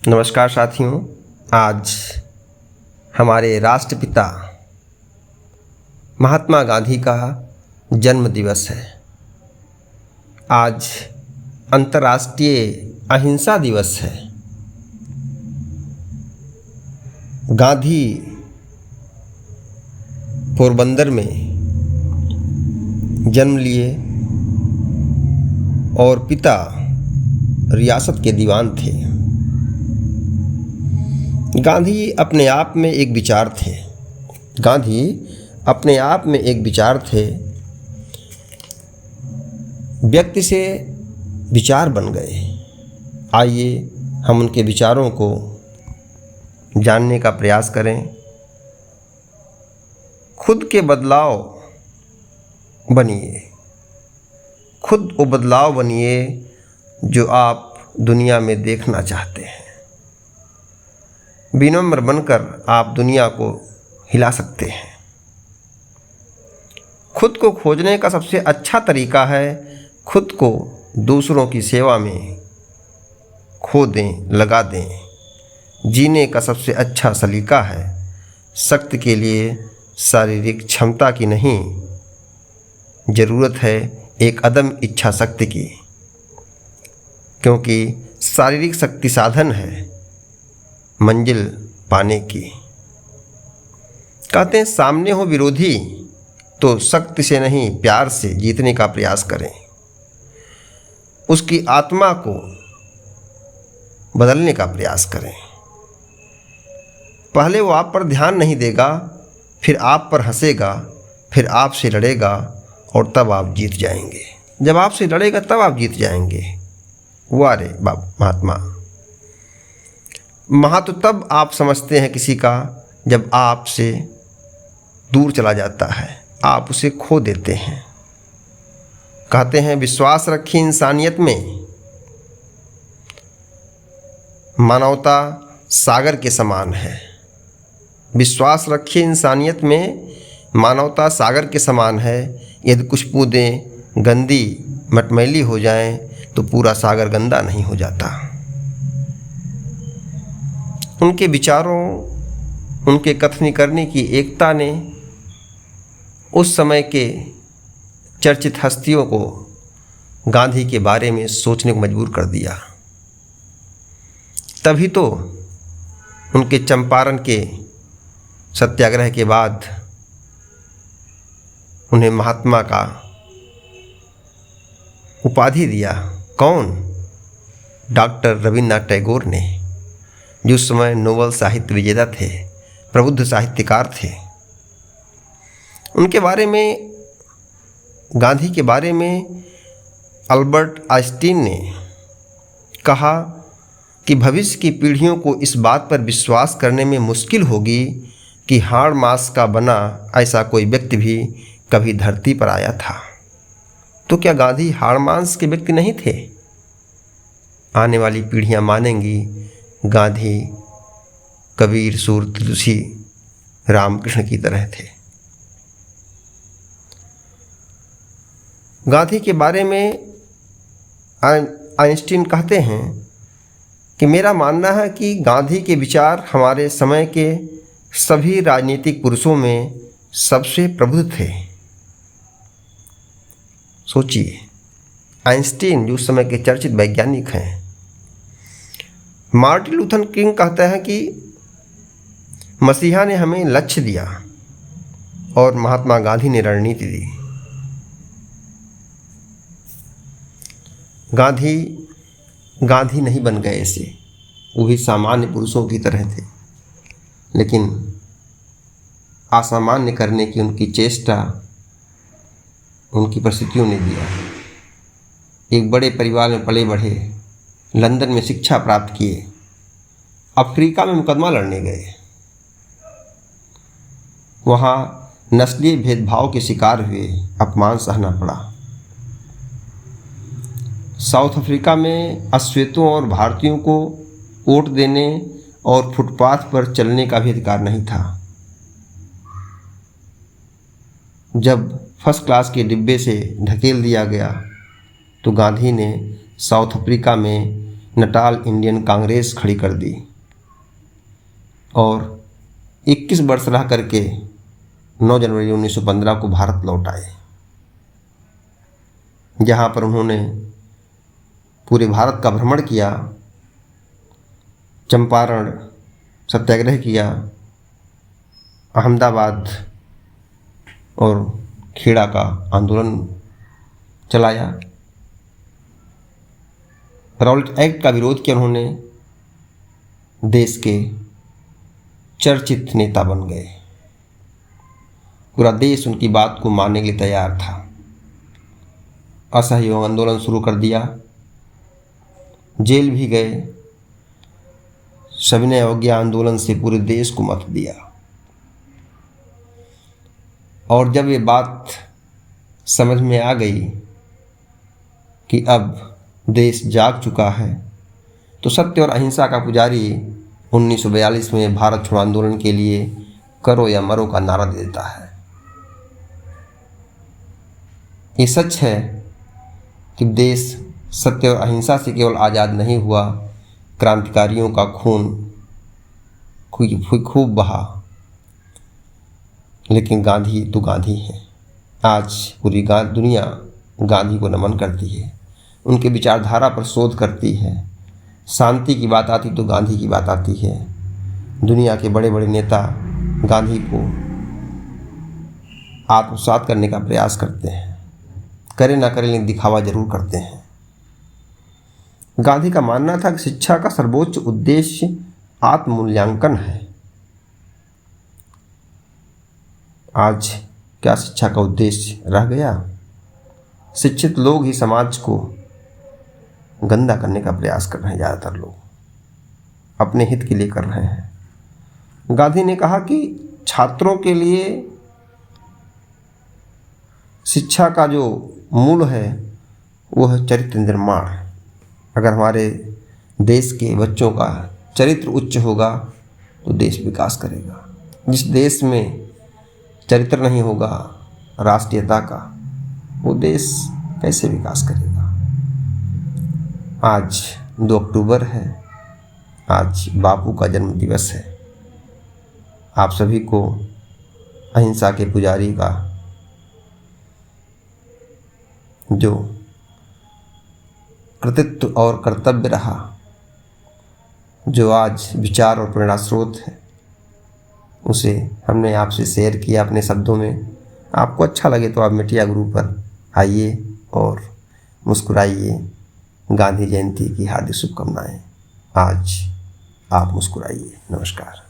नमस्कार साथियों, आज हमारे राष्ट्रपिता महात्मा गांधी का जन्म दिवस है। आज अंतर्राष्ट्रीय अहिंसा दिवस है। गांधी पोरबंदर में जन्म लिए और पिता रियासत के दीवान थे। गांधी अपने आप में एक विचार थे। व्यक्ति से विचार बन गए। आइए हम उनके विचारों को जानने का प्रयास करें। खुद के बदलाव बनिए। खुद वो बदलाव बनिए जो आप दुनिया में देखना चाहते हैं। विनम्र बनकर आप दुनिया को हिला सकते हैं। खुद को खोजने का सबसे अच्छा तरीका है खुद को दूसरों की सेवा में खो दें, लगा दें। जीने का सबसे अच्छा सलीका है शक्ति के लिए शारीरिक क्षमता की नहीं, ज़रूरत है एक अदम्य इच्छा शक्ति की, क्योंकि शारीरिक शक्ति साधन है मंजिल पाने की। कहते हैं सामने हो विरोधी तो शक्ति से नहीं प्यार से जीतने का प्रयास करें। उसकी आत्मा को बदलने का प्रयास करें। पहले वो आप पर ध्यान नहीं देगा, फिर आप पर हंसेगा, फिर आपसे लड़ेगा और तब आप जीत जाएंगे। जब आपसे लड़ेगा तब आप जीत जाएंगे। वाह रे महत्व तब आप समझते हैं किसी का जब आपसे दूर चला जाता है, आप उसे खो देते हैं। कहते हैं विश्वास रखिए इंसानियत में, मानवता सागर के समान है। विश्वास रखिए इंसानियत में, मानवता सागर के समान है। यदि कुछ बूंदें गंदी मटमैली हो जाएं तो पूरा सागर गंदा नहीं हो जाता। उनके विचारों, उनके कथनी करने की एकता ने उस समय के चर्चित हस्तियों को गांधी के बारे में सोचने को मजबूर कर दिया। तभी तो उनके चंपारण के सत्याग्रह के बाद उन्हें महात्मा का उपाधि दिया। कौन? डॉक्टर रविन्द्रनाथ टैगोर ने, जो उस समय नोबेल साहित्य विजेता थे, प्रबुद्ध साहित्यकार थे। उनके बारे में, गांधी के बारे में अल्बर्ट आइंस्टीन ने कहा कि भविष्य की पीढ़ियों को इस बात पर विश्वास करने में मुश्किल होगी कि हाड़ मांस का बना ऐसा कोई व्यक्ति भी कभी धरती पर आया था। तो क्या गांधी हाड़ मांस के व्यक्ति नहीं थे? आने वाली पीढ़ियां मानेंगी गांधी कबीर, सूर, तुलसी, रामकृष्ण की तरह थे। गांधी के बारे में आइंस्टीन कहते हैं कि मेरा मानना है कि गांधी के विचार हमारे समय के सभी राजनीतिक पुरुषों में सबसे प्रबुद्ध थे। सोचिए, आइंस्टीन जो उस समय के चर्चित वैज्ञानिक हैं। मार्टिन लूथर किंग कहते हैं कि मसीहा ने हमें लक्ष्य दिया और महात्मा गांधी ने रणनीति दी। गांधी नहीं बन गए ऐसे, वो भी सामान्य पुरुषों की तरह थे, लेकिन असामान्य करने की उनकी चेष्टा उनकी परिस्थितियों ने दिया। एक बड़े परिवार में पले बढ़े, लंदन में शिक्षा प्राप्त किए, अफ्रीका में मुकदमा लड़ने गए, वहाँ नस्लीय भेदभाव के शिकार हुए, अपमान सहना पड़ा। साउथ अफ्रीका में अश्वेतों और भारतीयों को वोट देने और फुटपाथ पर चलने का भी अधिकार नहीं था। जब फर्स्ट क्लास के डिब्बे से ढकेल दिया गया तो गांधी ने साउथ अफ्रीका में नटाल इंडियन कांग्रेस खड़ी कर दी और 21 वर्ष रह करके 9 जनवरी 1915 को भारत लौट आए, जहाँ पर उन्होंने पूरे भारत का भ्रमण किया, चंपारण सत्याग्रह किया, अहमदाबाद और खेड़ा का आंदोलन चलाया, रॉलेट एक्ट का विरोध किया। उन्होंने देश के चर्चित नेता बन गए। पूरा देश उनकी बात को मानने के लिए तैयार था। असहयोग आंदोलन शुरू कर दिया, जेल भी गए। सविनय अवज्ञा आंदोलन से पूरे देश को मत दिया। और जब ये बात समझ में आ गई कि अब देश जाग चुका है, तो सत्य और अहिंसा का पुजारी 1942 में भारत छोड़ो आंदोलन के लिए करो या मरो का नारा दे देता है। ये सच है कि देश सत्य और अहिंसा से केवल आज़ाद नहीं हुआ, क्रांतिकारियों का खून खूब बहा, लेकिन गांधी तो गांधी हैं। आज पूरी दुनिया गांधी को नमन करती है, उनके विचारधारा पर शोध करती है। शांति की बात आती तो गांधी की बात आती है। दुनिया के बड़े बड़े नेता गांधी को आत्मसात करने का प्रयास करते हैं, करे ना करे लेकिन दिखावा जरूर करते हैं। गांधी का मानना था कि शिक्षा का सर्वोच्च उद्देश्य आत्ममूल्यांकन है। आज क्या शिक्षा का उद्देश्य रह गया? शिक्षित लोग ही समाज को गंदा करने का प्रयास कर रहे हैं। ज़्यादातर लोग अपने हित के लिए कर रहे हैं। गांधी ने कहा कि छात्रों के लिए शिक्षा का जो मूल है वो है चरित्र निर्माण। अगर हमारे देश के बच्चों का चरित्र उच्च होगा तो देश विकास करेगा। जिस देश में चरित्र नहीं होगा राष्ट्रीयता का, वो देश कैसे विकास करेगा? आज 2 अक्टूबर है, आज बापू का जन्म दिवस है। आप सभी को अहिंसा के पुजारी का जो कृतित्व और कर्तव्य रहा, जो आज विचार और प्रेरणा स्रोत है, उसे हमने आपसे शेयर किया अपने शब्दों में। आपको अच्छा लगे तो आप मीडिया ग्रुप पर आइए और मुस्कुराइए। गांधी जयंती की हार्दिक शुभकामनाएं। आज आप मुस्कुराइए। नमस्कार।